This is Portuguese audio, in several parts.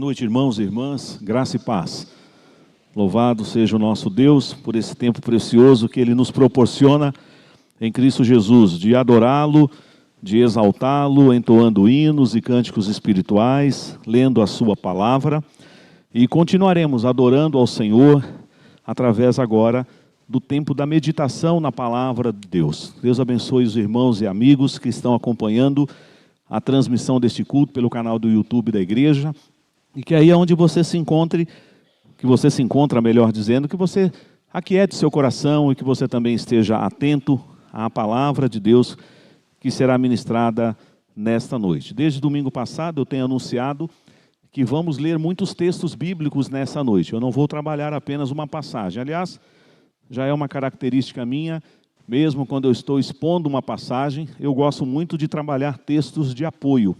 Boa noite, irmãos e irmãs, graça e paz. Louvado seja o nosso Deus por esse tempo precioso que Ele nos proporciona em Cristo Jesus, de adorá-lo, de exaltá-lo, entoando hinos e cânticos espirituais, lendo a sua palavra, e continuaremos adorando ao Senhor através agora do tempo da meditação na palavra de Deus. Deus abençoe os irmãos e amigos que estão acompanhando a transmissão deste culto pelo canal do YouTube da igreja, e que aí é onde você se encontre, que você se encontra, melhor dizendo, que você aquiete seu coração e que você também esteja atento à palavra de Deus que será ministrada nesta noite. Desde domingo passado eu tenho anunciado que vamos ler muitos textos bíblicos nessa noite. Eu não vou trabalhar apenas uma passagem. Aliás, já é uma característica minha, mesmo quando eu estou expondo uma passagem, eu gosto muito de trabalhar textos de apoio.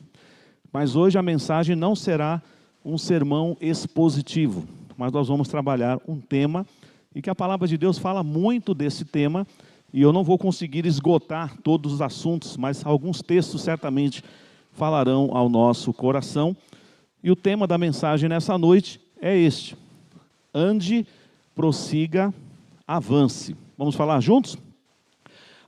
Mas hoje a mensagem não será um sermão expositivo, mas nós vamos trabalhar um tema, e que a palavra de Deus fala muito desse tema, e eu não vou conseguir esgotar todos os assuntos, mas alguns textos certamente falarão ao nosso coração. E o tema da mensagem nessa noite é este: ande, prossiga, avance. Vamos falar juntos?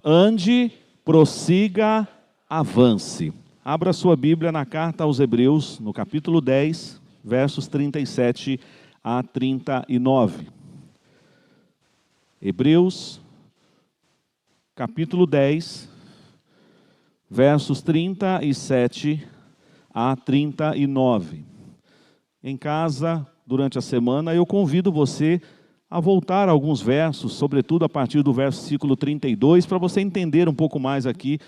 Ande, prossiga, avance. Abra sua Bíblia na carta aos Hebreus, no capítulo 10, versos 37 a 39. Hebreus, capítulo 10, versos 37 a 39. Em casa, durante a semana, eu convido você a voltar a alguns versos, sobretudo a partir do versículo 32, para você entender um pouco mais aqui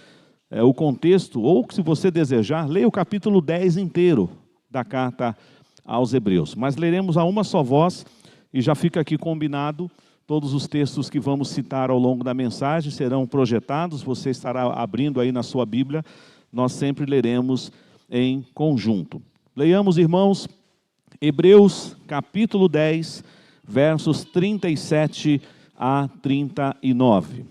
o contexto, ou se você desejar, leia o capítulo 10 inteiro da carta aos Hebreus. Mas leremos a uma só voz, e já fica aqui combinado, todos os textos que vamos citar ao longo da mensagem serão projetados, você estará abrindo aí na sua Bíblia, nós sempre leremos em conjunto. Leiamos, irmãos, Hebreus capítulo 10, versos 37 a 39.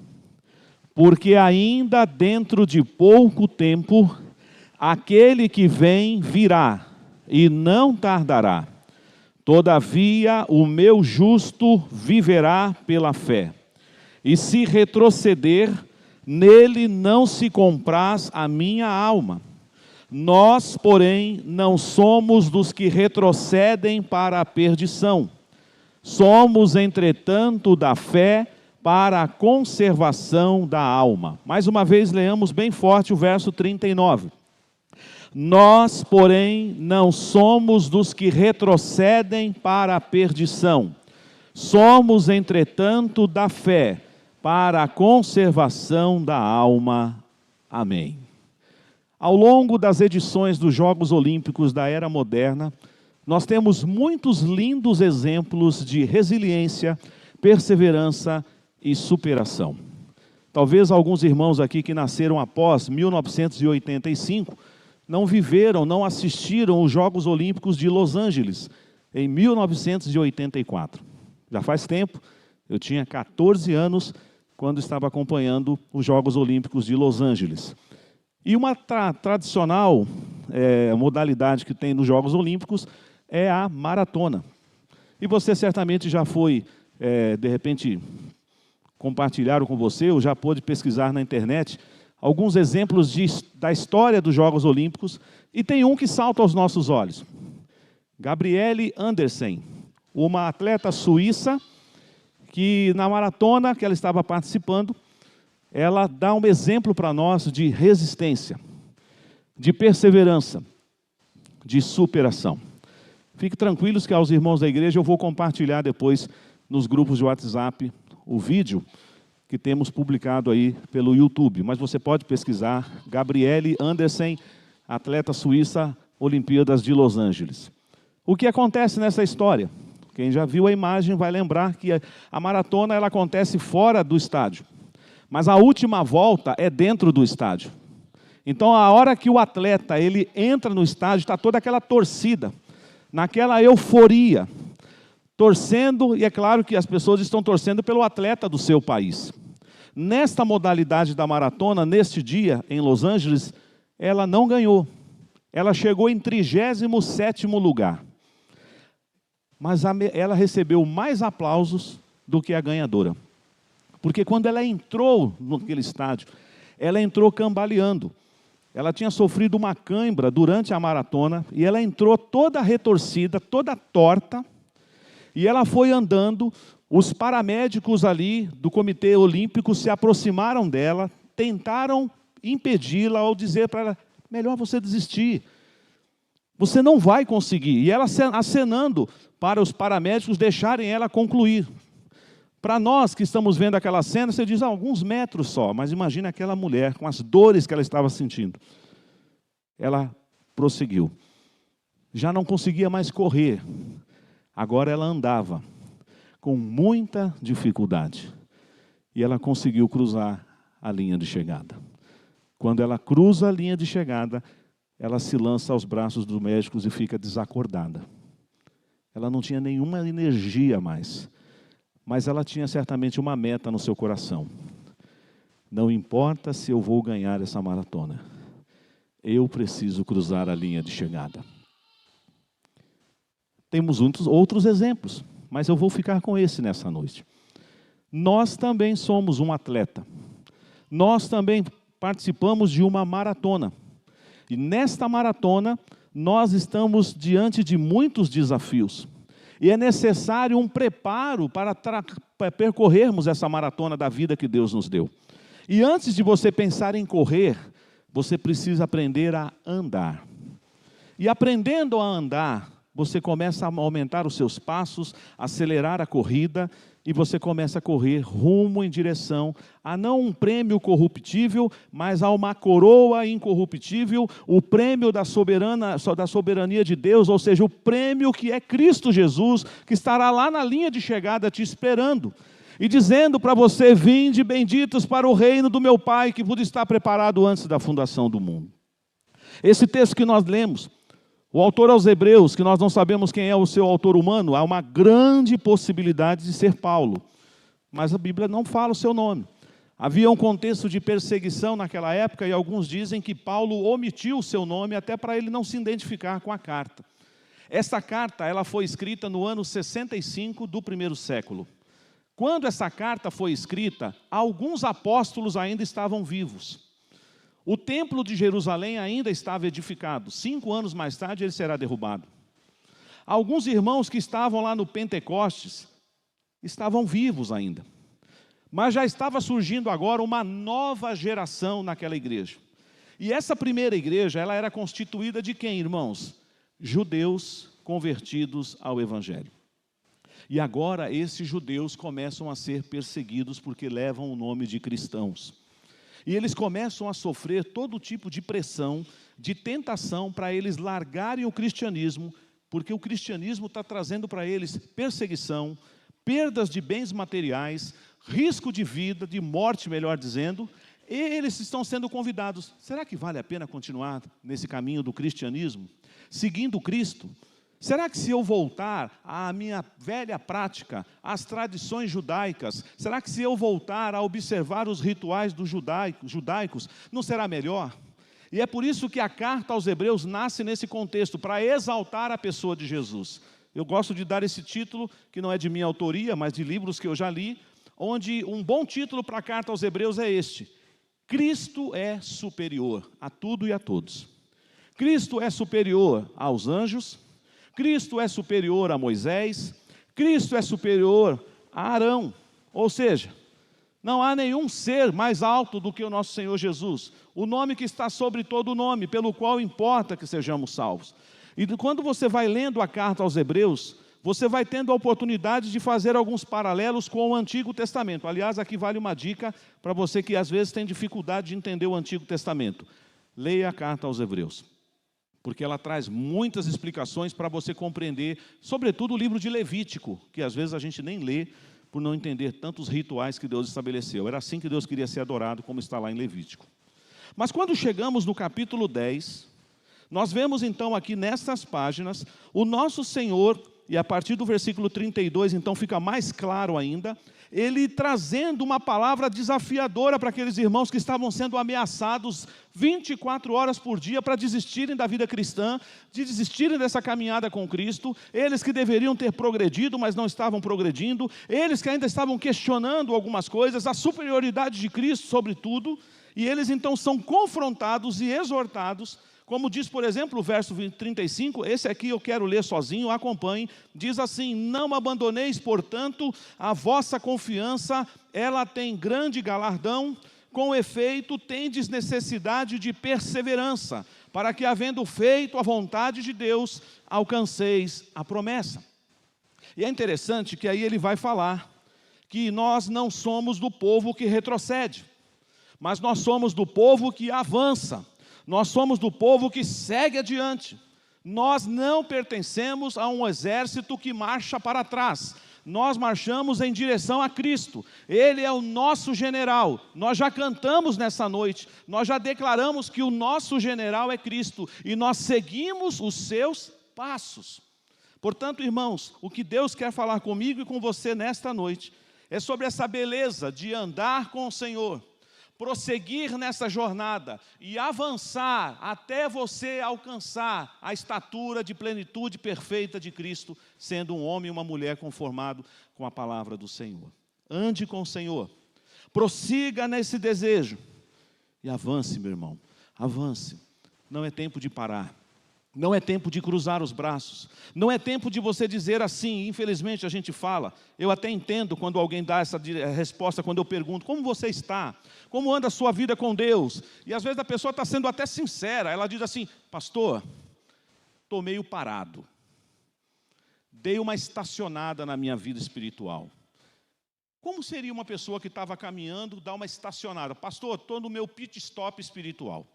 Porque ainda dentro de pouco tempo, aquele que vem virá, e não tardará. Todavia, o meu justo viverá pela fé. E se retroceder, nele não se compraz a minha alma. Nós, porém, não somos dos que retrocedem para a perdição. Somos, entretanto, da fé para a conservação da alma. Mais uma vez, leamos bem forte o verso 39. Nós, porém, não somos dos que retrocedem para a perdição. Somos, entretanto, da fé para a conservação da alma. Amém. Ao longo das edições dos Jogos Olímpicos da Era Moderna, nós temos muitos lindos exemplos de resiliência, perseverança e superação. Talvez alguns irmãos aqui que nasceram após 1985 não viveram, não assistiram os Jogos Olímpicos de Los Angeles em 1984. Já faz tempo, eu tinha 14 anos quando estava acompanhando os Jogos Olímpicos de Los Angeles. E uma tradicional modalidade que tem nos Jogos Olímpicos é a maratona. E você certamente já foi, de repente, compartilharam com você, ou já pôde pesquisar na internet, alguns exemplos da história dos Jogos Olímpicos, e tem um que salta aos nossos olhos. Gabriele Andersen, uma atleta suíça, que na maratona que ela estava participando, ela dá um exemplo para nós de resistência, de perseverança, de superação. Fiquem tranquilos que aos irmãos da igreja eu vou compartilhar depois nos grupos de WhatsApp o vídeo que temos publicado aí pelo YouTube. Mas você pode pesquisar Gabriele Andersen, atleta suíça, Olimpíadas de Los Angeles. O que acontece nessa história? Quem já viu a imagem vai lembrar que a maratona ela acontece fora do estádio. Mas a última volta é dentro do estádio. Então, a hora que o atleta ele entra no estádio, está toda aquela torcida, naquela euforia, torcendo, e é claro que as pessoas estão torcendo pelo atleta do seu país. Nesta modalidade da maratona, neste dia, em Los Angeles, ela não ganhou. Ela chegou em 37º lugar. mas ela recebeu mais aplausos do que a ganhadora. Porque quando ela entrou naquele estádio, ela entrou cambaleando. Ela tinha sofrido uma cãibra durante a maratona, e ela entrou toda retorcida, toda torta, e ela foi andando. Os paramédicos ali do Comitê Olímpico se aproximaram dela, tentaram impedi-la ao dizer para ela, melhor você desistir, você não vai conseguir. E ela acenando para os paramédicos deixarem ela concluir. Para nós que estamos vendo aquela cena, você diz, alguns metros só, mas imagina aquela mulher com as dores que ela estava sentindo. Ela prosseguiu. Já não conseguia mais correr, agora ela andava com muita dificuldade. E ela conseguiu cruzar a linha de chegada. Quando ela cruza a linha de chegada, ela se lança aos braços dos médicos e fica desacordada. Ela não tinha nenhuma energia mais. Mas ela tinha certamente uma meta no seu coração. Não importa se eu vou ganhar essa maratona, eu preciso cruzar a linha de chegada. Temos muitos outros exemplos, mas eu vou ficar com esse nessa noite. Nós também somos um atleta. Nós também participamos de uma maratona. E nesta maratona, nós estamos diante de muitos desafios. E é necessário um preparo para percorrermos essa maratona da vida que Deus nos deu. E antes de você pensar em correr, você precisa aprender a andar. E aprendendo a andar, você começa a aumentar os seus passos, acelerar a corrida, e você começa a correr rumo em direção a não um prêmio corruptível, mas a uma coroa incorruptível, o prêmio da soberania de Deus, ou seja, o prêmio que é Cristo Jesus, que estará lá na linha de chegada te esperando, e dizendo para você, vinde benditos para o reino do meu Pai, que vos está preparado antes da fundação do mundo. Esse texto que nós lemos, o autor aos Hebreus, que nós não sabemos quem é o seu autor humano, há uma grande possibilidade de ser Paulo, mas a Bíblia não fala o seu nome. Havia um contexto de perseguição naquela época, e alguns dizem que Paulo omitiu o seu nome até para ele não se identificar com a carta. Essa carta ela foi escrita no ano 65 do primeiro século. Quando essa carta foi escrita, alguns apóstolos ainda estavam vivos. O templo de Jerusalém ainda estava edificado. 5 anos mais tarde ele será derrubado. Alguns irmãos que estavam lá no Pentecostes estavam vivos ainda. Mas já estava surgindo agora uma nova geração naquela igreja. E essa primeira igreja, ela era constituída de quem, irmãos? Judeus convertidos ao Evangelho. E agora esses judeus começam a ser perseguidos porque levam o nome de cristãos. E eles começam a sofrer todo tipo de pressão, de tentação para eles largarem o cristianismo, porque o cristianismo está trazendo para eles perseguição, perdas de bens materiais, risco de vida, de morte, melhor dizendo, e eles estão sendo convidados. Será que vale a pena continuar nesse caminho do cristianismo, seguindo Cristo? Será que se eu voltar à minha velha prática, às tradições judaicas, será que se eu voltar a observar os rituais dos judaicos, não será melhor? E é por isso que a carta aos Hebreus nasce nesse contexto, para exaltar a pessoa de Jesus. Eu gosto de dar esse título, que não é de minha autoria, mas de livros que eu já li, onde um bom título para a carta aos Hebreus é este: Cristo é superior a tudo e a todos. Cristo é superior aos anjos, Cristo é superior a Moisés, Cristo é superior a Arão, ou seja, não há nenhum ser mais alto do que o nosso Senhor Jesus, o nome que está sobre todo nome, pelo qual importa que sejamos salvos. E quando você vai lendo a carta aos Hebreus, você vai tendo a oportunidade de fazer alguns paralelos com o Antigo Testamento. Aliás, aqui vale uma dica para você que às vezes tem dificuldade de entender o Antigo Testamento. Leia a carta aos Hebreus, porque ela traz muitas explicações para você compreender, sobretudo o livro de Levítico, que às vezes a gente nem lê por não entender tantos rituais que Deus estabeleceu. Era assim que Deus queria ser adorado, como está lá em Levítico. Mas quando chegamos no capítulo 10, nós vemos então aqui nestas páginas, o nosso Senhor e a partir do versículo 32, então fica mais claro ainda, ele trazendo uma palavra desafiadora para aqueles irmãos que estavam sendo ameaçados 24 horas por dia para desistirem da vida cristã, de desistirem dessa caminhada com Cristo, eles que deveriam ter progredido, mas não estavam progredindo, eles que ainda estavam questionando algumas coisas, a superioridade de Cristo sobre tudo, e eles então são confrontados e exortados, como diz, por exemplo, o verso 35, esse aqui eu quero ler sozinho, acompanhe, diz assim: não abandoneis, portanto, a vossa confiança, ela tem grande galardão, com efeito tendes necessidade de perseverança, para que, havendo feito a vontade de Deus, alcanceis a promessa. E é interessante que aí ele vai falar que nós não somos do povo que retrocede, mas nós somos do povo que avança. Nós somos do povo que segue adiante. Nós não pertencemos a um exército que marcha para trás. Nós marchamos em direção a Cristo. Ele é o nosso general. Nós já cantamos nessa noite. Nós já declaramos que o nosso general é Cristo. E nós seguimos os seus passos. Portanto, irmãos, o que Deus quer falar comigo e com você nesta noite é sobre essa beleza de andar com o Senhor, prosseguir nessa jornada e avançar até você alcançar a estatura de plenitude perfeita de Cristo, sendo um homem e uma mulher conformado com a palavra do Senhor. Ande com o Senhor, prossiga nesse desejo e avance, meu irmão, avance. Não é tempo de parar. Não é tempo de cruzar os braços, não é tempo de você dizer assim, infelizmente a gente fala, eu até entendo quando alguém dá essa resposta, quando eu pergunto, como você está? Como anda a sua vida com Deus? E às vezes a pessoa está sendo até sincera, ela diz assim, pastor, estou meio parado, dei uma estacionada na minha vida espiritual. Como seria uma pessoa que estava caminhando, dar uma estacionada? Pastor, estou no meu pit stop espiritual.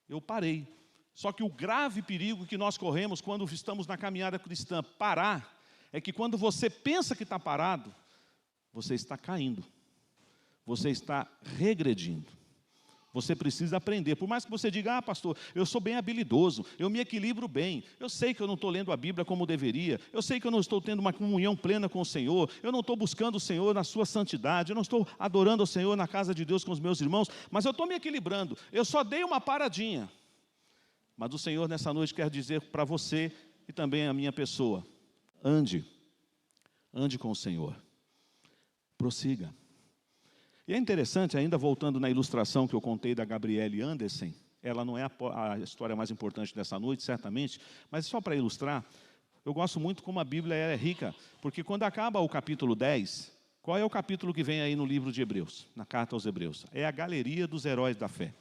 Eu parei. Só que o grave perigo que nós corremos quando estamos na caminhada cristã, parar, é que quando você pensa que está parado, você está caindo, você está regredindo. Você precisa aprender, por mais que você diga, pastor, eu sou bem habilidoso, eu me equilibro bem, eu sei que eu não estou lendo a Bíblia como deveria, eu sei que eu não estou tendo uma comunhão plena com o Senhor, eu não estou buscando o Senhor na sua santidade, eu não estou adorando o Senhor na casa de Deus com os meus irmãos, mas eu estou me equilibrando, eu só dei uma paradinha. Mas o Senhor nessa noite quer dizer para você e também a minha pessoa, ande com o Senhor, prossiga. E é interessante, ainda voltando na ilustração que eu contei da Gabriele Anderson, ela não é a história mais importante dessa noite, certamente, mas só para ilustrar, eu gosto muito como a Bíblia é rica, porque quando acaba o capítulo 10, qual é o capítulo que vem aí no livro de Hebreus, na carta aos Hebreus? É a galeria dos heróis da fé.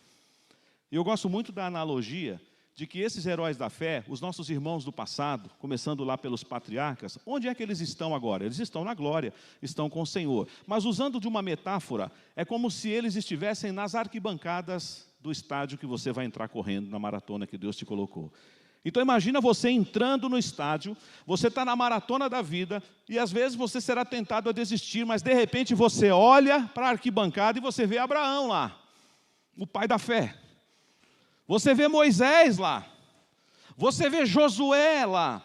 E eu gosto muito da analogia de que esses heróis da fé, os nossos irmãos do passado, começando lá pelos patriarcas, onde é que eles estão agora? Eles estão na glória, estão com o Senhor. Mas usando de uma metáfora, é como se eles estivessem nas arquibancadas do estádio que você vai entrar correndo na maratona que Deus te colocou. Então imagina você entrando no estádio, você está na maratona da vida, e às vezes você será tentado a desistir, mas de repente você olha para a arquibancada e você vê Abraão lá, o pai da fé. Você vê Moisés lá, você vê Josué lá,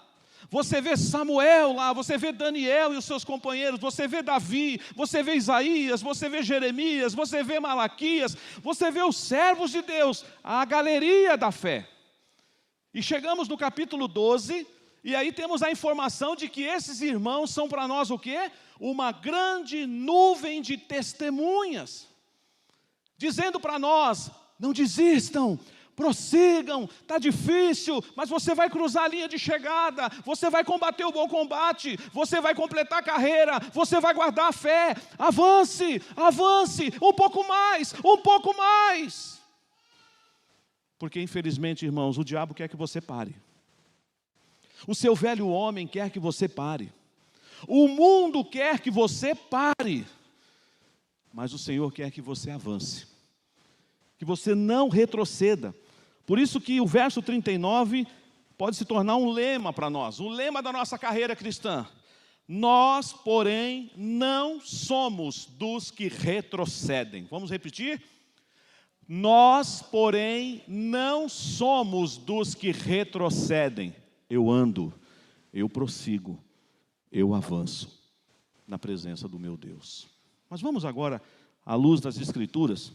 você vê Samuel lá, você vê Daniel e os seus companheiros, você vê Davi, você vê Isaías, você vê Jeremias, você vê Malaquias, você vê os servos de Deus, a galeria da fé. E chegamos no capítulo 12, e aí temos a informação de que esses irmãos são para nós o quê? Uma grande nuvem de testemunhas, dizendo para nós, não desistam, prossigam, está difícil, mas você vai cruzar a linha de chegada, você vai combater o bom combate, você vai completar a carreira, você vai guardar a fé, avance, um pouco mais. Porque infelizmente, irmãos, o diabo quer que você pare, o seu velho homem quer que você pare, o mundo quer que você pare, mas o Senhor quer que você avance, que você não retroceda. Por isso que o verso 39 pode se tornar um lema para nós, o lema da nossa carreira cristã. Nós, porém, não somos dos que retrocedem. Vamos repetir? Nós, porém, não somos dos que retrocedem. Eu ando, eu prossigo, eu avanço na presença do meu Deus. Mas vamos agora, à luz das Escrituras,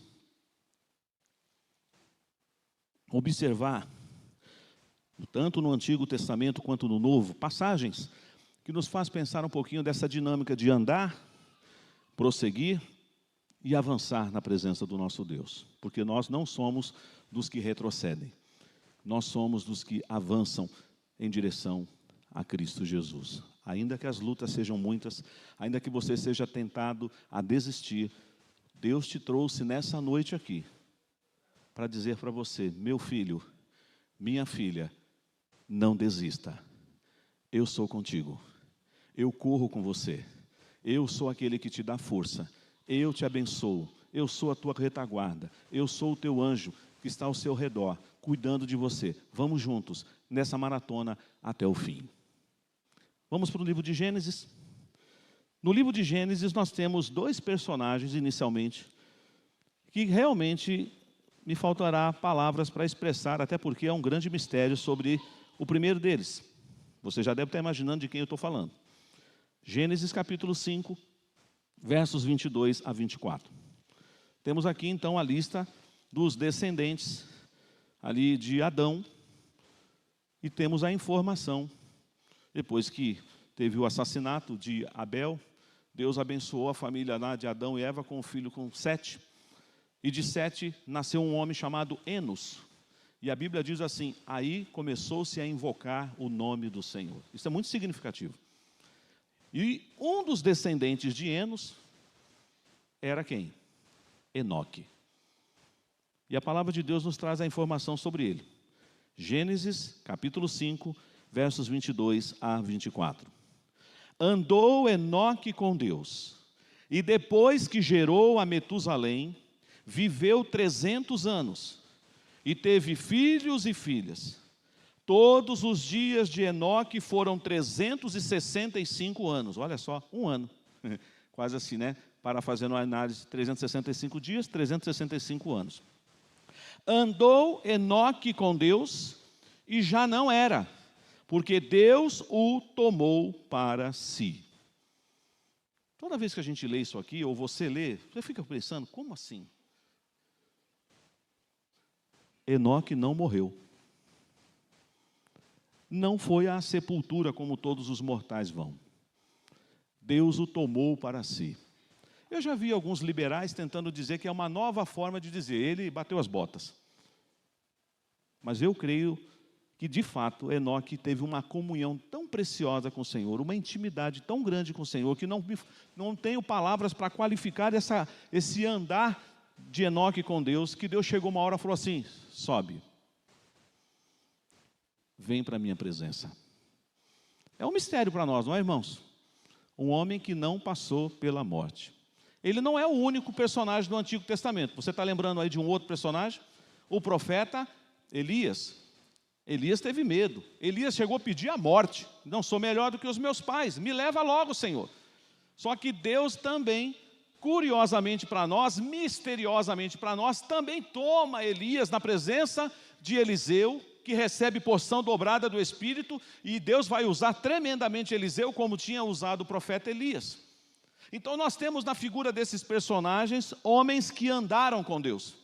observar, tanto no Antigo Testamento quanto no Novo, passagens que nos faz pensar um pouquinho dessa dinâmica de andar, prosseguir e avançar na presença do nosso Deus. Porque nós não somos dos que retrocedem, nós somos dos que avançam em direção a Cristo Jesus. Ainda que as lutas sejam muitas, ainda que você seja tentado a desistir, Deus te trouxe nessa noite aqui para dizer para você: meu filho, minha filha, não desista, eu sou contigo, eu corro com você, eu sou aquele que te dá força, eu te abençoo, eu sou a tua retaguarda, eu sou o teu anjo que está ao seu redor, cuidando de você. Vamos juntos nessa maratona até o fim. Vamos para o livro de Gênesis. No livro de Gênesis nós temos dois personagens inicialmente, que realmente me faltará palavras para expressar, até porque é um grande mistério sobre o primeiro deles. Você já deve estar imaginando de quem eu estou falando. Gênesis capítulo 5, versos 22 a 24. Temos aqui então a lista dos descendentes ali de Adão, e temos a informação, depois que teve o assassinato de Abel, Deus abençoou a família lá de Adão e Eva com um filho com Sete, e de Sete nasceu um homem chamado Enos, e a Bíblia diz assim: aí começou-se a invocar o nome do Senhor. Isso é muito significativo. E um dos descendentes de Enos era quem? Enoque. E a palavra de Deus nos traz a informação sobre ele. Gênesis capítulo 5, versos 22 a 24. Andou Enoque com Deus, e depois que gerou a Metusalém, viveu 300 anos, e teve filhos e filhas. Todos os dias de Enoque foram 365 anos. Olha só, um ano. Quase assim, né? Para fazer uma análise, 365 dias, 365 anos. Andou Enoque com Deus, e já não era, porque Deus o tomou para si. Toda vez que a gente lê isso aqui, ou você lê, você fica pensando: como assim? Enoque não morreu. Não foi à sepultura como todos os mortais vão. Deus o tomou para si. Eu já vi alguns liberais tentando dizer que é uma nova forma de dizer: ele bateu as botas. Mas eu creio que, de fato, Enoque teve uma comunhão tão preciosa com o Senhor, uma intimidade tão grande com o Senhor, que não tenho palavras para qualificar esse andar de Enoque com Deus, que Deus chegou uma hora e falou assim: sobe, vem para a minha presença. É um mistério para nós, não é, irmãos? Um homem que não passou pela morte. Ele não é o único personagem do Antigo Testamento. Você está lembrando aí de um outro personagem? O profeta Elias. Elias teve medo. Elias chegou a pedir a morte. Não sou melhor do que os meus pais, me leva logo, Senhor. Só que Deus também, curiosamente para nós, misteriosamente para nós, também toma Elias na presença de Eliseu, que recebe porção dobrada do Espírito, e Deus vai usar tremendamente Eliseu, como tinha usado o profeta Elias. Então nós temos na figura desses personagens, homens que andaram com Deus.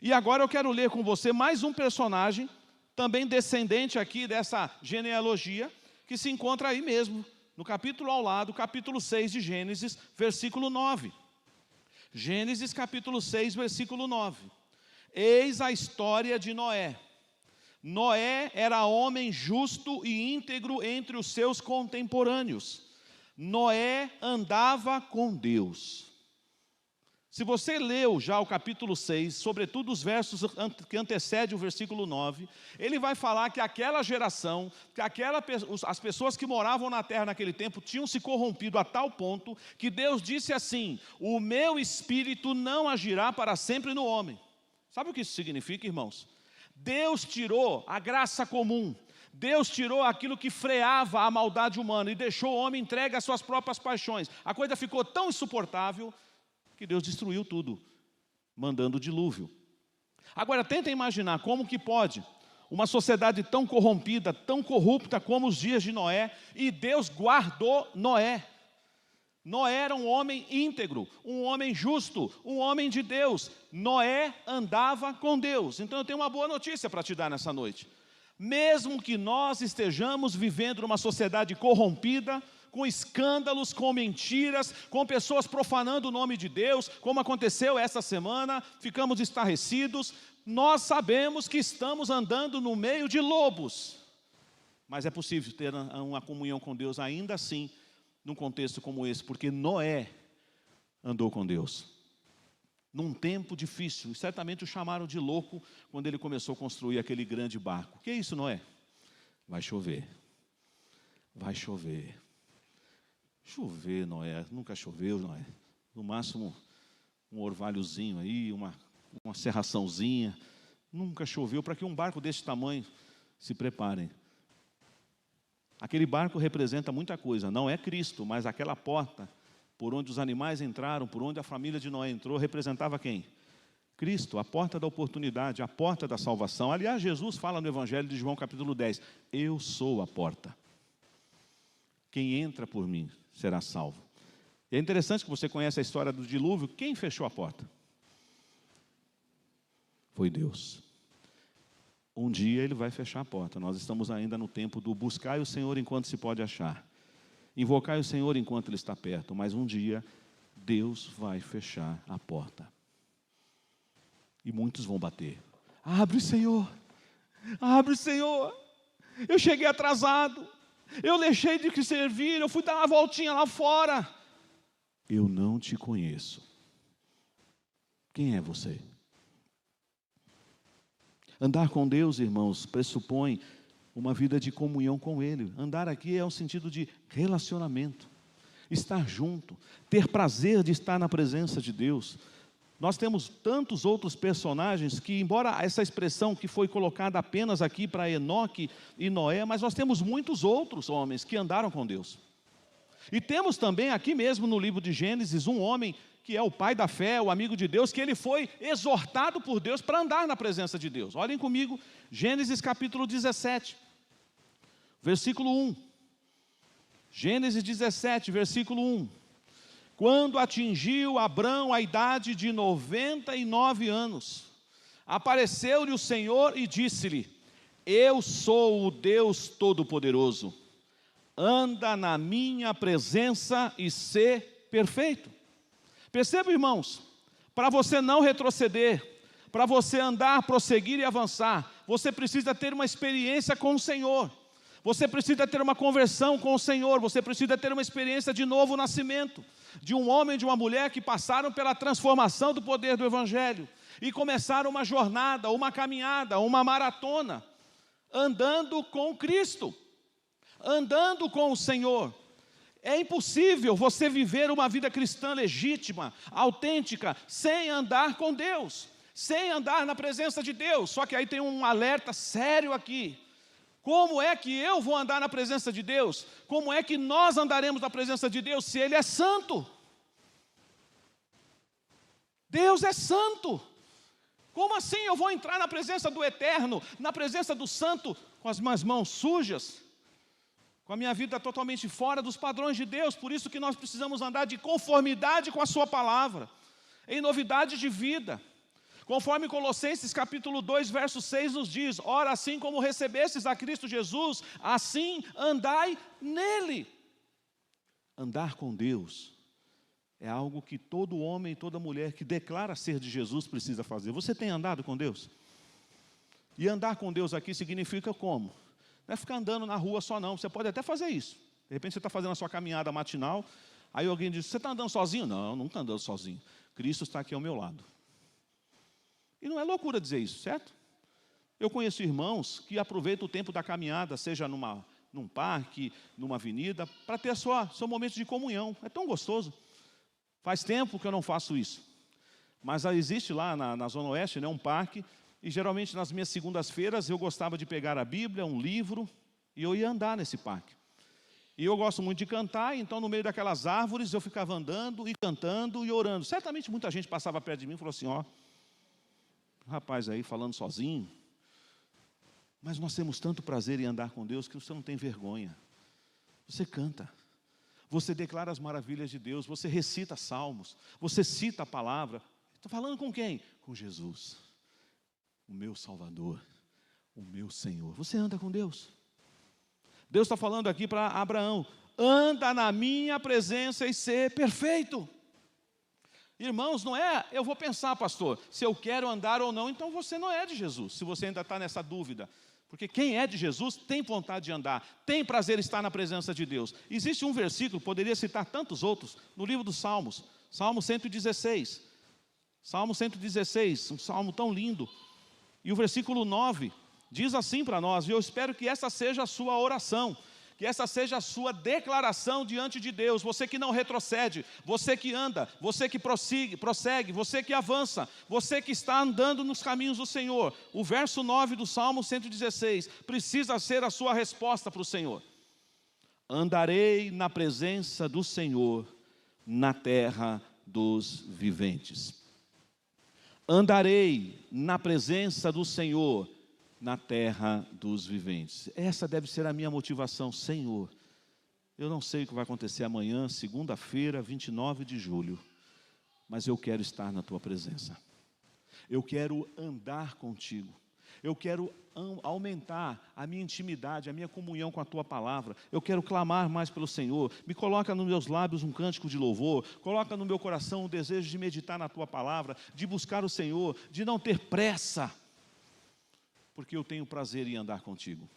E agora eu quero ler com você mais um personagem, também descendente aqui dessa genealogia, que se encontra aí mesmo, no capítulo ao lado, capítulo 6 de Gênesis, versículo 9. Gênesis capítulo 6, versículo 9. Eis a história de Noé. Noé era homem justo e íntegro entre os seus contemporâneos. Noé andava com Deus. Se você leu já o capítulo 6, sobretudo os versos que antecedem o versículo 9, ele vai falar que aquela geração, as pessoas que moravam na terra naquele tempo, tinham se corrompido a tal ponto, que Deus disse assim: o meu espírito não agirá para sempre no homem. Sabe o que isso significa, irmãos? Deus tirou a graça comum, Deus tirou aquilo que freava a maldade humana e deixou o homem entregue às suas próprias paixões. A coisa ficou tão insuportável que Deus destruiu tudo, mandando o dilúvio. Agora, tenta imaginar como que pode uma sociedade tão corrompida, tão corrupta como os dias de Noé, e Deus guardou Noé. Noé era um homem íntegro, um homem justo, um homem de Deus. Noé andava com Deus. Então eu tenho uma boa notícia para te dar nessa noite. Mesmo que nós estejamos vivendo numa sociedade corrompida, com escândalos, com mentiras, com pessoas profanando o nome de Deus, como aconteceu essa semana, ficamos estarrecidos, nós sabemos que estamos andando no meio de lobos. Mas é possível ter uma comunhão com Deus ainda assim, num contexto como esse, porque Noé andou com Deus. Num tempo difícil, e certamente o chamaram de louco quando ele começou a construir aquele grande barco. O que é isso, Noé? Vai chover. Vai chover. Chover, Noé, nunca choveu, Noé. No máximo um orvalhozinho aí, uma serraçãozinha. Nunca choveu, para que um barco desse tamanho se preparem. Aquele barco representa muita coisa, não é Cristo, mas aquela porta por onde os animais entraram, por onde a família de Noé entrou, representava quem? Cristo, a porta da oportunidade, a porta da salvação. Aliás, Jesus fala no Evangelho de João capítulo 10, eu sou a porta. Quem entra por mim será salvo. E é interessante que você conhece a história do dilúvio. Quem fechou a porta? Foi Deus. Um dia Ele vai fechar a porta. Nós estamos ainda no tempo do buscar o Senhor enquanto se pode achar. Invocar o Senhor enquanto Ele está perto. Mas um dia Deus vai fechar a porta. E muitos vão bater. Abre, Senhor. Abre, Senhor. Eu cheguei atrasado. Eu deixei de te servir. Eu fui dar uma voltinha lá fora. Eu não te conheço. Quem é você? Andar com Deus, irmãos, pressupõe uma vida de comunhão com Ele. Andar aqui é um sentido de relacionamento, estar junto, ter prazer de estar na presença de Deus. Nós temos tantos outros personagens que, embora essa expressão que foi colocada apenas aqui para Enoque e Noé, mas nós temos muitos outros homens que andaram com Deus. E temos também aqui mesmo no livro de Gênesis um homem que é o pai da fé, o amigo de Deus, que ele foi exortado por Deus para andar na presença de Deus. Olhem comigo, Gênesis capítulo 17, versículo 1. Gênesis 17, versículo 1. Quando atingiu Abrão a idade de 99 anos, apareceu-lhe o Senhor e disse-lhe, eu sou o Deus Todo-Poderoso, anda na minha presença e sê perfeito. Perceba, irmãos, para você não retroceder, para você andar, prosseguir e avançar, você precisa ter uma experiência com o Senhor, você precisa ter uma conversão com o Senhor, você precisa ter uma experiência de novo nascimento, de um homem e de uma mulher que passaram pela transformação do poder do Evangelho, e começaram uma jornada, uma caminhada, uma maratona, andando com Cristo, andando com o Senhor. É impossível você viver uma vida cristã legítima, autêntica, sem andar com Deus, sem andar na presença de Deus. Só que aí tem um alerta sério aqui. Como é que eu vou andar na presença de Deus? Como é que nós andaremos na presença de Deus se Ele é santo? Deus é santo. Como assim eu vou entrar na presença do Eterno, na presença do Santo, com as minhas mãos sujas? Com a minha vida totalmente fora dos padrões de Deus. Por isso que nós precisamos andar de conformidade com a sua palavra, em novidade de vida. Conforme Colossenses capítulo 2, verso 6 nos diz, ora, assim como recebestes a Cristo Jesus, assim andai nele. Andar com Deus é algo que todo homem e toda mulher que declara ser de Jesus precisa fazer. Você tem andado com Deus? E andar com Deus aqui significa como? Não é ficar andando na rua só não, você pode até fazer isso. De repente você está fazendo a sua caminhada matinal, aí alguém diz, você está andando sozinho? Não, não está andando sozinho. Cristo está aqui ao meu lado. E não é loucura dizer isso, certo? Eu conheço irmãos que aproveitam o tempo da caminhada, seja num parque, numa avenida, para ter seu momento de comunhão. É tão gostoso. Faz tempo que eu não faço isso. Mas existe lá na Zona Oeste, né, um parque. E geralmente nas minhas segundas-feiras eu gostava de pegar a Bíblia, um livro, e eu ia andar nesse parque. E eu gosto muito de cantar, então no meio daquelas árvores eu ficava andando e cantando e orando. Certamente muita gente passava perto de mim e falou assim, ó, rapaz aí falando sozinho. Mas nós temos tanto prazer em andar com Deus que você não tem vergonha. Você canta, você declara as maravilhas de Deus, você recita salmos, você cita a palavra. Estou falando com quem? Com Jesus, o meu Salvador, o meu Senhor. Você anda com Deus. Deus está falando aqui para Abraão: anda na minha presença e ser perfeito. Irmãos, não é, eu vou pensar, pastor, se eu quero andar ou não, então você não é de Jesus, se você ainda está nessa dúvida. Porque quem é de Jesus tem vontade de andar, tem prazer em estar na presença de Deus. Existe um versículo, poderia citar tantos outros, no livro dos Salmos, Salmo 116. Salmo 116, um salmo tão lindo. E o versículo 9 diz assim para nós, e eu espero que essa seja a sua oração, que essa seja a sua declaração diante de Deus. Você que não retrocede, você que anda, você que prossegue, você que avança, você que está andando nos caminhos do Senhor. O verso 9 do Salmo 116 precisa ser a sua resposta para o Senhor. Andarei na presença do Senhor na terra dos viventes. Andarei na presença do Senhor na terra dos viventes. Essa deve ser a minha motivação. Senhor, eu não sei o que vai acontecer amanhã, segunda-feira, 29 de julho, mas eu quero estar na tua presença. Eu quero andar contigo. Eu quero aumentar a minha intimidade, a minha comunhão com a tua palavra. Eu quero clamar mais pelo Senhor. Me coloca nos meus lábios um cântico de louvor. Coloca no meu coração o desejo de meditar na tua palavra, de buscar o Senhor, de não ter pressa, porque eu tenho prazer em andar contigo.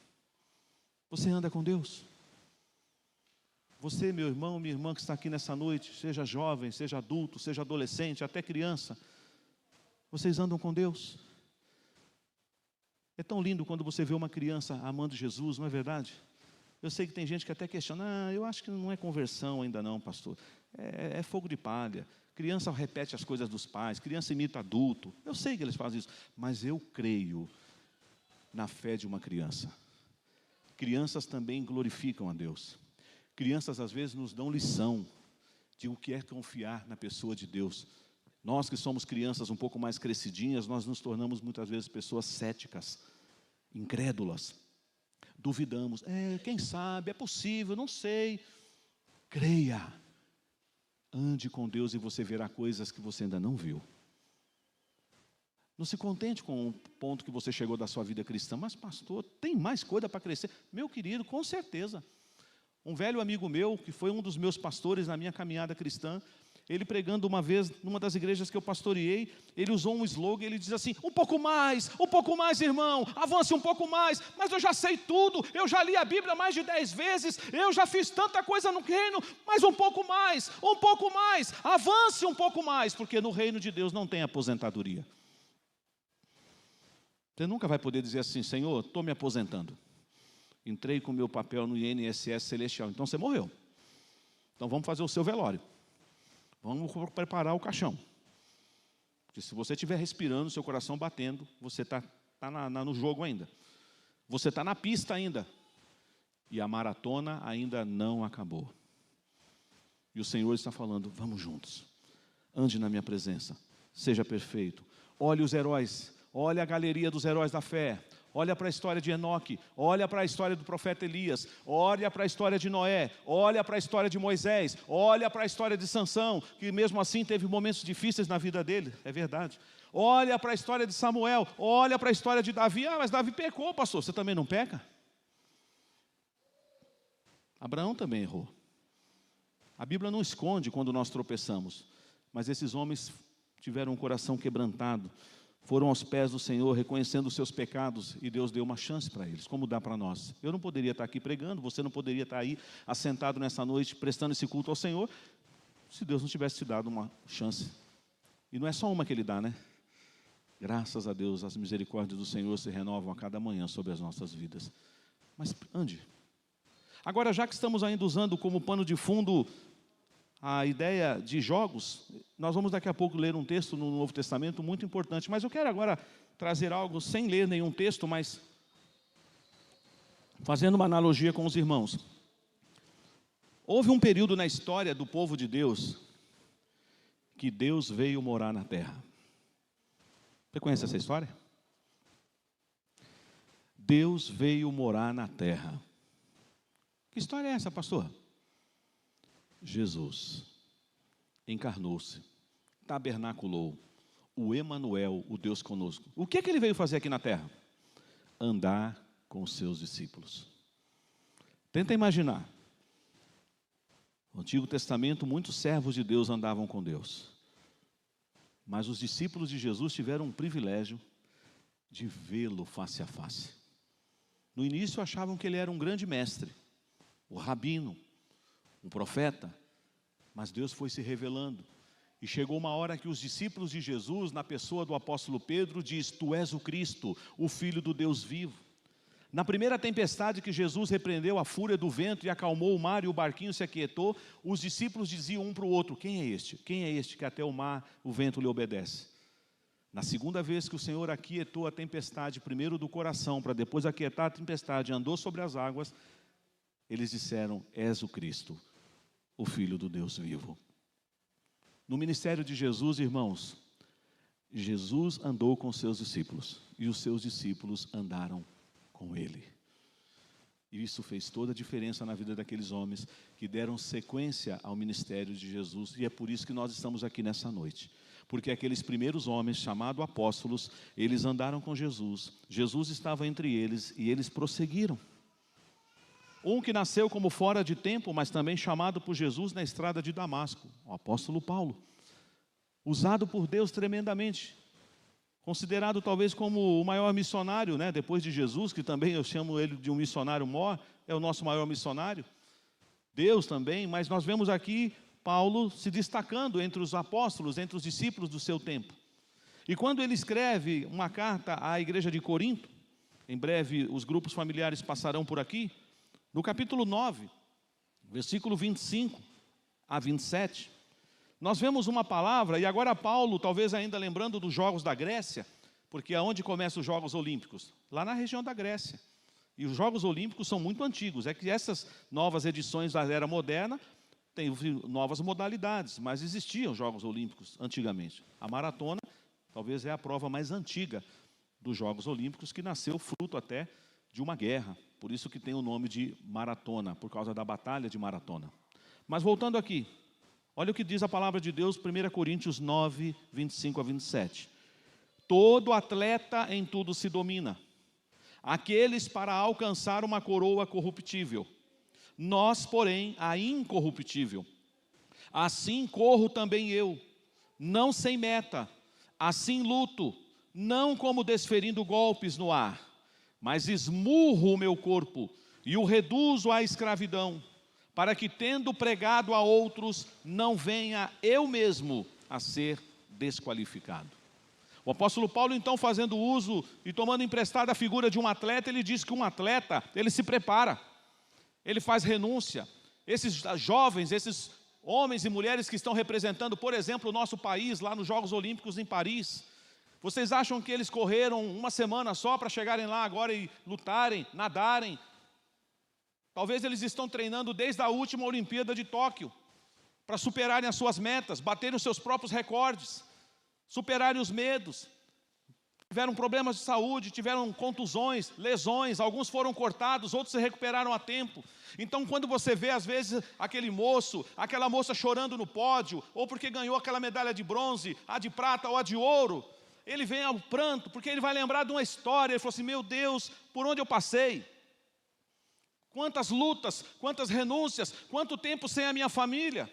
Você anda com Deus? Você, meu irmão, minha irmã que está aqui nessa noite, seja jovem, seja adulto, seja adolescente, até criança, vocês andam com Deus? É tão lindo quando você vê uma criança amando Jesus, não é verdade? Eu sei que tem gente que até questiona, eu acho que não é conversão ainda não, pastor. É fogo de palha. Criança repete as coisas dos pais, criança imita adulto. Eu sei que eles fazem isso, mas eu creio na fé de uma criança. Crianças também glorificam a Deus. Crianças às vezes nos dão lição de o que é confiar na pessoa de Deus. Nós que somos crianças um pouco mais crescidinhas, nós nos tornamos muitas vezes pessoas céticas, incrédulas. Duvidamos, quem sabe, é possível, não sei. Creia, ande com Deus e você verá coisas que você ainda não viu. Não se contente com o ponto que você chegou da sua vida cristã. Mas pastor, tem mais coisa para crescer? Meu querido, com certeza. Um velho amigo meu, que foi um dos meus pastores na minha caminhada cristã, ele pregando uma vez, numa das igrejas que eu pastoreei, ele usou um slogan, ele diz assim: um pouco mais, irmão, avance um pouco mais. Mas eu já sei tudo, eu já li a Bíblia mais de 10 vezes, eu já fiz tanta coisa no reino, mas um pouco mais, avance um pouco mais, porque no reino de Deus não tem aposentadoria. Você nunca vai poder dizer assim: Senhor, estou me aposentando, entrei com o meu papel no INSS Celestial. Então você morreu. Então vamos fazer o seu velório. Vamos preparar o caixão. Porque se você estiver respirando, seu coração batendo, você está no jogo ainda. Você está na pista ainda. E a maratona ainda não acabou. E o Senhor está falando: vamos juntos. Ande na minha presença. Seja perfeito. Olhe os heróis. Olha a galeria dos heróis da fé. Olha para a história de Enoque, olha para a história do profeta Elias, olha para a história de Noé, olha para a história de Moisés, olha para a história de Sansão, que mesmo assim teve momentos difíceis na vida dele, é verdade. Olha para a história de Samuel, olha para a história de Davi. Mas Davi pecou, pastor, você também não peca? Abraão também errou. A Bíblia não esconde quando nós tropeçamos, mas esses homens tiveram um coração quebrantado, foram aos pés do Senhor, reconhecendo os seus pecados, e Deus deu uma chance para eles, como dá para nós. Eu não poderia estar aqui pregando, você não poderia estar aí, assentado nessa noite, prestando esse culto ao Senhor, se Deus não tivesse te dado uma chance. E não é só uma que Ele dá, né? Graças a Deus, as misericórdias do Senhor se renovam a cada manhã sobre as nossas vidas. Mas ande. Agora, já que estamos ainda usando como pano de fundo a ideia de jogos, nós vamos daqui a pouco ler um texto no Novo Testamento muito importante, mas eu quero agora trazer algo sem ler nenhum texto, mas fazendo uma analogia com os irmãos. Houve um período na história do povo de Deus que Deus veio morar na terra. Você conhece essa história? Deus veio morar na terra. Que história é essa, pastor? Jesus encarnou-se, tabernaculou, o Emanuel, o Deus conosco. O que ele veio fazer aqui na terra? Andar com os seus discípulos. Tenta imaginar. No Antigo Testamento, muitos servos de Deus andavam com Deus. Mas os discípulos de Jesus tiveram um privilégio de vê-lo face a face. No início achavam que ele era um grande mestre, o rabino, um profeta, mas Deus foi se revelando. E chegou uma hora que os discípulos de Jesus, na pessoa do apóstolo Pedro, diz: tu és o Cristo, o Filho do Deus vivo. Na primeira tempestade que Jesus repreendeu a fúria do vento e acalmou o mar e o barquinho se aquietou, os discípulos diziam um para o outro: quem é este? Quem é este que até o mar, o vento lhe obedece? Na segunda vez que o Senhor aquietou a tempestade, primeiro do coração, para depois aquietar a tempestade, andou sobre as águas, eles disseram: és o Cristo, o Filho do Deus vivo. No ministério de Jesus, irmãos, Jesus andou com seus discípulos e os seus discípulos andaram com ele. E isso fez toda a diferença na vida daqueles homens que deram sequência ao ministério de Jesus. E é por isso que nós estamos aqui nessa noite. Porque aqueles primeiros homens, chamados apóstolos, eles andaram com Jesus. Jesus estava entre eles e eles prosseguiram. Um que nasceu como fora de tempo, mas também chamado por Jesus na estrada de Damasco, o apóstolo Paulo. Usado por Deus tremendamente. Considerado talvez como o maior missionário, né, depois de Jesus, que também eu chamo ele de um missionário maior, é o nosso maior missionário. Deus também, mas nós vemos aqui Paulo se destacando entre os apóstolos, entre os discípulos do seu tempo. E quando ele escreve uma carta à igreja de Corinto, em breve os grupos familiares passarão por aqui, no capítulo 9, versículo 25 a 27, nós vemos uma palavra, e agora Paulo, talvez ainda lembrando dos Jogos da Grécia, porque aonde começam os Jogos Olímpicos? Lá na região da Grécia. E os Jogos Olímpicos são muito antigos, é que essas novas edições da era moderna têm novas modalidades, mas existiam Jogos Olímpicos antigamente. A maratona talvez é a prova mais antiga dos Jogos Olímpicos, que nasceu fruto até de uma guerra, por isso que tem o nome de maratona, por causa da batalha de Maratona. Mas voltando aqui, olha o que diz a palavra de Deus, 1 Coríntios 9, 25 a 27. Todo atleta em tudo se domina, aqueles para alcançar uma coroa corruptível, nós, porém, a incorruptível. Assim corro também eu, não sem meta, assim luto, não como desferindo golpes no ar, mas esmurro o meu corpo e o reduzo à escravidão, para que, tendo pregado a outros, não venha eu mesmo a ser desqualificado. O apóstolo Paulo, então, fazendo uso e tomando emprestada a figura de um atleta, ele diz que um atleta, ele se prepara, ele faz renúncia. Esses jovens, esses homens e mulheres que estão representando, por exemplo, o nosso país, lá nos Jogos Olímpicos em Paris, vocês acham que eles correram uma semana só para chegarem lá agora e lutarem, nadarem? Talvez eles estão treinando desde a última Olimpíada de Tóquio, para superarem as suas metas, baterem os seus próprios recordes, superarem os medos. Tiveram problemas de saúde, tiveram contusões, lesões, alguns foram cortados, outros se recuperaram a tempo. Então, quando você vê, às vezes, aquele moço, aquela moça chorando no pódio, ou porque ganhou aquela medalha de bronze, a de prata ou a de ouro, ele vem ao pranto, porque ele vai lembrar de uma história. Ele falou assim: meu Deus, por onde eu passei? Quantas lutas, quantas renúncias, quanto tempo sem a minha família?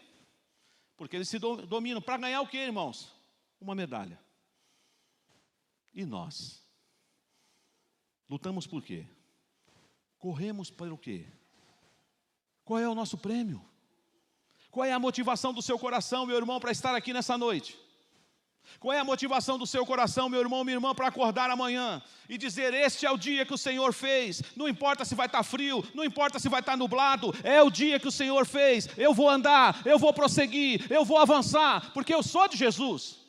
Porque eles se dominam. Para ganhar o quê, irmãos? Uma medalha. E nós? Lutamos por quê? Corremos para o quê? Qual é o nosso prêmio? Qual é a motivação do seu coração, meu irmão, para estar aqui nessa noite? Qual é a motivação do seu coração, meu irmão, minha irmã, para acordar amanhã e dizer: este é o dia que o Senhor fez, não importa se vai estar frio, não importa se vai estar nublado, é o dia que o Senhor fez, eu vou andar, eu vou prosseguir, eu vou avançar, porque eu sou de Jesus.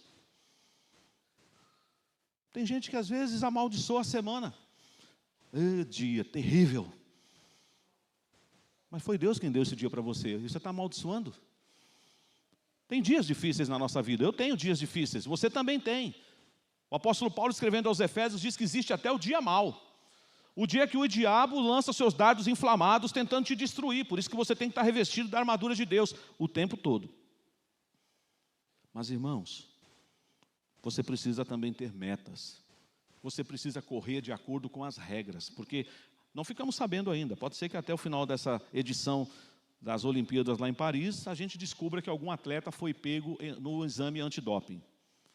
Tem gente que às vezes amaldiçoa a semana. Dia terrível. Mas foi Deus quem deu esse dia para você, e você está amaldiçoando. Tem dias difíceis na nossa vida, eu tenho dias difíceis, você também tem. O apóstolo Paulo, escrevendo aos Efésios, diz que existe até o dia mau. O dia que o diabo lança seus dardos inflamados tentando te destruir. Por isso que você tem que estar revestido da armadura de Deus o tempo todo. Mas, irmãos, você precisa também ter metas. Você precisa correr de acordo com as regras, porque não ficamos sabendo ainda. Pode ser que até o final dessa edição das Olimpíadas lá em Paris, a gente descubra que algum atleta foi pego no exame antidoping.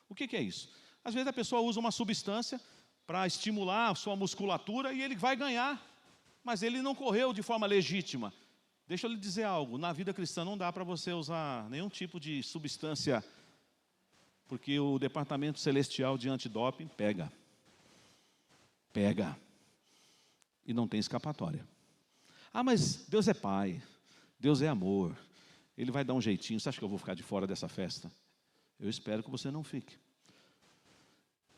O que é isso? Às vezes a pessoa usa uma substância para estimular a sua musculatura e ele vai ganhar, mas ele não correu de forma legítima. Deixa eu lhe dizer algo, na vida cristã não dá para você usar nenhum tipo de substância, porque o Departamento Celestial de Antidoping pega. E não tem escapatória. Ah, mas Deus é Pai, Deus é amor, Ele vai dar um jeitinho. Você acha que eu vou ficar de fora dessa festa? Eu espero que você não fique.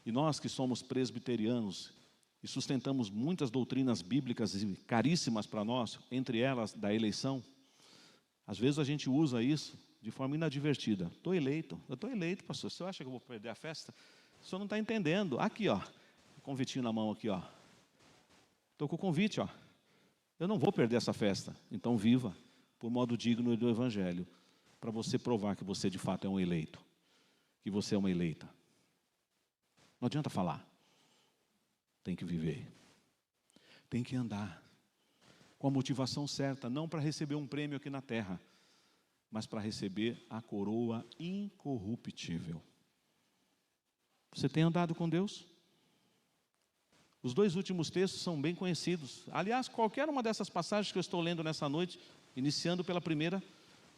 E nós que somos presbiterianos e sustentamos muitas doutrinas bíblicas e caríssimas para nós, entre elas da eleição, às vezes a gente usa isso de forma inadvertida. Eu estou eleito, pastor. Você acha que eu vou perder a festa? O senhor não está entendendo. Aqui, ó, convitinho na mão aqui, ó. Estou com o convite, ó. Eu não vou perder essa festa. Então viva por modo digno do Evangelho, para você provar que você de fato é um eleito, que você é uma eleita. Não adianta falar. Tem que viver. Tem que andar com a motivação certa, não para receber um prêmio aqui na terra, mas para receber a coroa incorruptível. Você tem andado com Deus? Os 2 últimos textos são bem conhecidos. Aliás, qualquer uma dessas passagens que eu estou lendo nessa noite, iniciando pela primeira,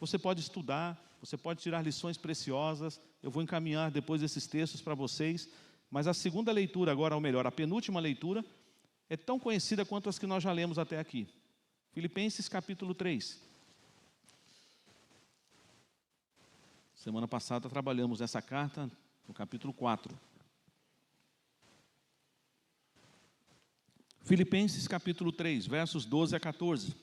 você pode estudar, você pode tirar lições preciosas. Eu vou encaminhar depois esses textos para vocês. Mas a segunda leitura agora, ou melhor, a penúltima leitura, é tão conhecida quanto as que nós já lemos até aqui. Filipenses capítulo 3. Semana passada trabalhamos nessa carta, no capítulo 4. Filipenses capítulo 3, versos 12 a 14.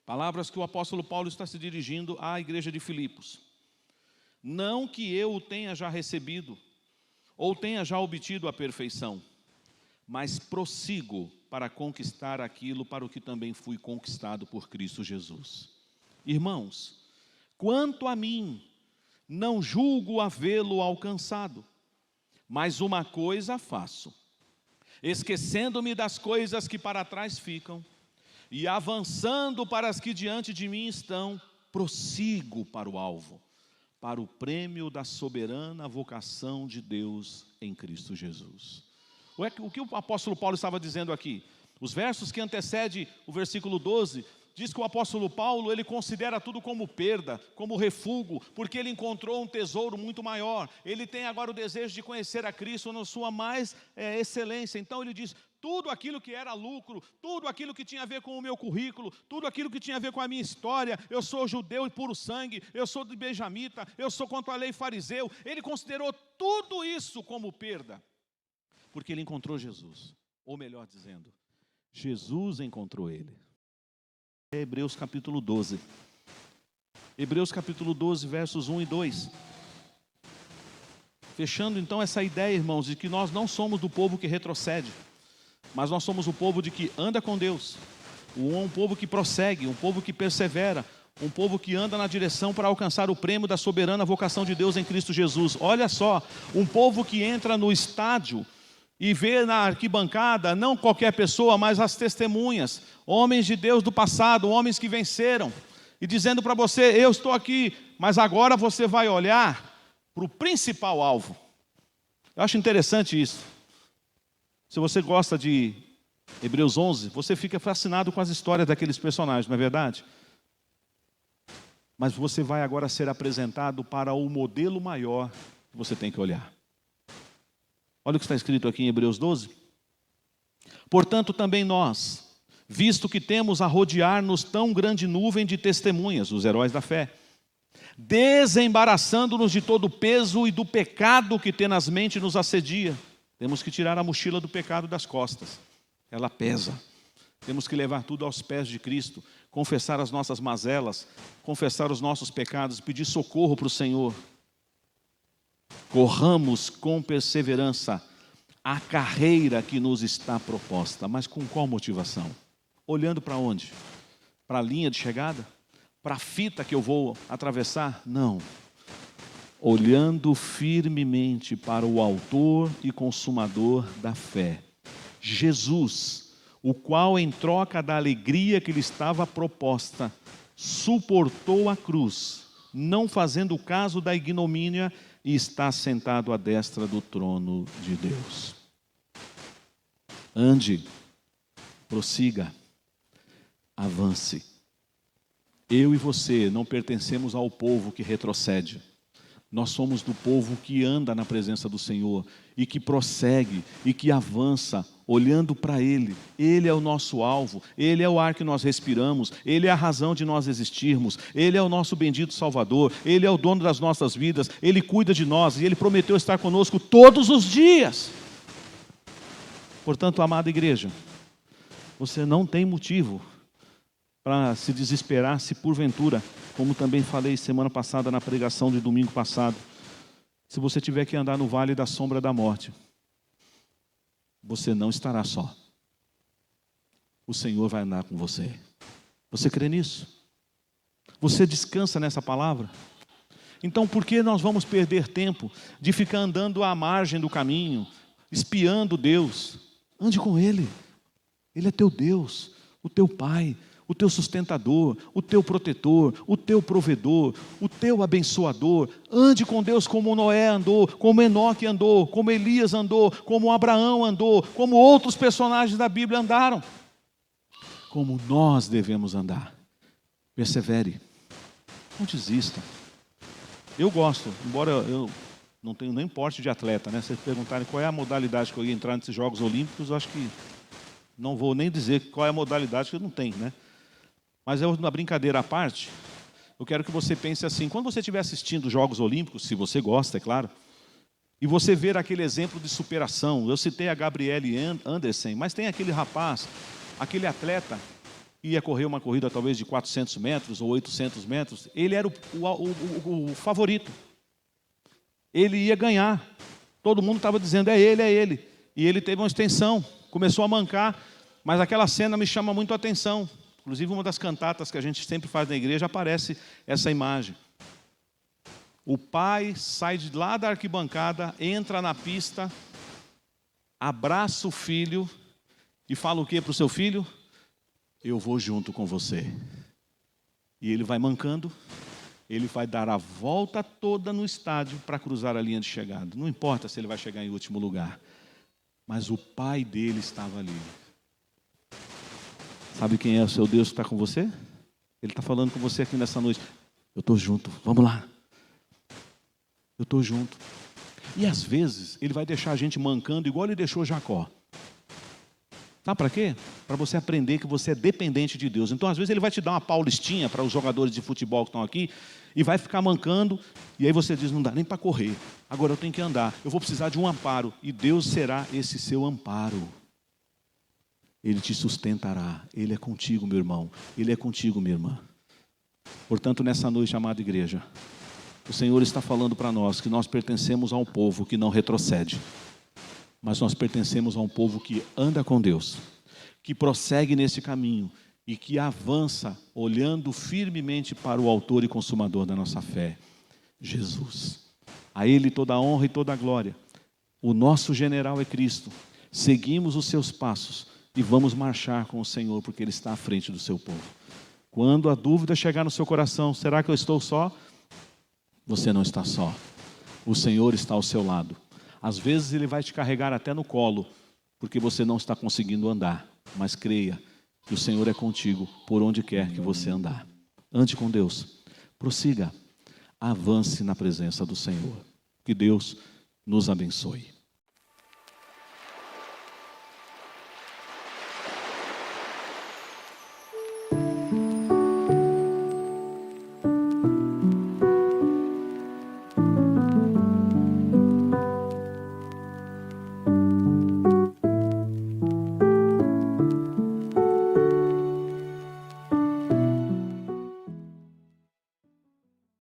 Palavras que o apóstolo Paulo está se dirigindo à igreja de Filipos. Não que eu o tenha já recebido, ou tenha já obtido a perfeição, mas prossigo para conquistar aquilo para o que também fui conquistado por Cristo Jesus. Irmãos, quanto a mim, não julgo havê-lo alcançado, mas uma coisa faço, esquecendo-me das coisas que para trás ficam, e avançando para as que diante de mim estão, prossigo para o alvo, para o prêmio da soberana vocação de Deus em Cristo Jesus. O que o apóstolo Paulo estava dizendo aqui? Os versos que antecedem o versículo 12, diz que o apóstolo Paulo, ele considera tudo como perda, como refúgio, porque ele encontrou um tesouro muito maior. Ele tem agora o desejo de conhecer a Cristo na sua mais excelência. Então ele diz, tudo aquilo que era lucro, tudo aquilo que tinha a ver com o meu currículo, tudo aquilo que tinha a ver com a minha história, eu sou judeu e puro sangue, eu sou de benjamita, eu sou contra a lei fariseu. Ele considerou tudo isso como perda, porque ele encontrou Jesus. Ou melhor dizendo, Jesus encontrou ele. Hebreus capítulo 12. Hebreus capítulo 12, versos 1 e 2. Fechando então essa ideia, irmãos, de que nós não somos do povo que retrocede, mas nós somos o povo de que anda com Deus, um povo que prossegue, um povo que persevera, um povo que anda na direção para alcançar o prêmio da soberana vocação de Deus em Cristo Jesus. Olha só, um povo que entra no estádio e vê na arquibancada, não qualquer pessoa, mas as testemunhas, homens de Deus do passado, homens que venceram, e dizendo para você, eu estou aqui, mas agora você vai olhar para o principal alvo. Eu acho interessante isso. Se você gosta de Hebreus 11, você fica fascinado com as histórias daqueles personagens, não é verdade? Mas você vai agora ser apresentado para o modelo maior que você tem que olhar. Olha o que está escrito aqui em Hebreus 12. Portanto, também nós, visto que temos a rodear-nos tão grande nuvem de testemunhas, os heróis da fé, desembaraçando-nos de todo o peso e do pecado que tenazmente nos assedia. Temos que tirar a mochila do pecado das costas. Ela pesa. Temos que levar tudo aos pés de Cristo, confessar as nossas mazelas, confessar os nossos pecados, pedir socorro para o Senhor. Corramos com perseverança a carreira que nos está proposta. Mas com qual motivação? Olhando para onde? Para a linha de chegada? Para a fita que eu vou atravessar? Não. Olhando firmemente para o autor e consumador da fé, Jesus, o qual em troca da alegria que lhe estava proposta, suportou a cruz, não fazendo caso da ignomínia, e está sentado à destra do trono de Deus. Ande, prossiga, avance. Eu e você não pertencemos ao povo que retrocede. Nós somos do povo que anda na presença do Senhor e que prossegue e que avança, olhando para Ele. Ele é o nosso alvo, Ele é o ar que nós respiramos, Ele é a razão de nós existirmos, Ele é o nosso bendito Salvador, Ele é o dono das nossas vidas, Ele cuida de nós e Ele prometeu estar conosco todos os dias. Portanto, amada igreja, você não tem motivo para se desesperar se porventura, como também falei semana passada na pregação de domingo passado, se você tiver que andar no vale da sombra da morte, você não estará só. O Senhor vai andar com você. Você crê nisso? Você descansa nessa palavra? Então por que nós vamos perder tempo de ficar andando à margem do caminho, espiando Deus? Ande com Ele. Ele é teu Deus, o teu Pai, o teu sustentador, o teu protetor, o teu provedor, o teu abençoador. Ande com Deus como Noé andou, como Enoque andou, como Elias andou, como Abraão andou, como outros personagens da Bíblia andaram. Como nós devemos andar. Persevere, não desista. Eu gosto, embora eu não tenho nem porte de atleta, né? Se vocês perguntarem qual é a modalidade que eu ia entrar nesses Jogos Olímpicos, eu acho que não vou nem dizer qual é a modalidade que eu não tenho, né? Mas eu, na brincadeira à parte, eu quero que você pense assim, quando você estiver assistindo os Jogos Olímpicos, se você gosta, é claro, e você ver aquele exemplo de superação, eu citei a Gabriele Andersen, mas tem aquele rapaz, aquele atleta, que ia correr uma corrida talvez de 400 metros ou 800 metros, ele era o favorito, ele ia ganhar, todo mundo estava dizendo, é ele, e ele teve uma extensão, começou a mancar, mas aquela cena me chama muito a atenção. Inclusive, uma das cantatas que a gente sempre faz na igreja, aparece essa imagem. O pai sai de lá da arquibancada, entra na pista, abraça o filho e fala o que para o seu filho? Eu vou junto com você. E ele vai mancando, ele vai dar a volta toda no estádio para cruzar a linha de chegada. Não importa se ele vai chegar em último lugar, mas o pai dele estava ali. Sabe quem é o seu Deus que está com você? Ele está falando com você aqui nessa noite. Eu estou junto, vamos lá. Eu estou junto. E às vezes, Ele vai deixar a gente mancando igual Ele deixou Jacó. Sabe para quê? Para você aprender que você é dependente de Deus. Então, às vezes, Ele vai te dar uma paulistinha para os jogadores de futebol que estão aqui e vai ficar mancando. E aí você diz, não dá nem para correr. Agora eu tenho que andar. Eu vou precisar de um amparo. E Deus será esse seu amparo. Ele te sustentará. Ele é contigo, meu irmão. Ele é contigo, minha irmã. Portanto, nessa noite, amada igreja, o Senhor está falando para nós que nós pertencemos a um povo que não retrocede. Mas nós pertencemos a um povo que anda com Deus, que prossegue nesse caminho e que avança olhando firmemente para o autor e consumador da nossa fé, Jesus. A Ele toda a honra e toda a glória. O nosso general é Cristo. Seguimos os seus passos e vamos marchar com o Senhor, porque Ele está à frente do seu povo. Quando a dúvida chegar no seu coração, será que eu estou só? Você não está só. O Senhor está ao seu lado. Às vezes Ele vai te carregar até no colo, porque você não está conseguindo andar. Mas creia que o Senhor é contigo por onde quer que você andar. Ande com Deus. Prossiga. Avance na presença do Senhor. Que Deus nos abençoe.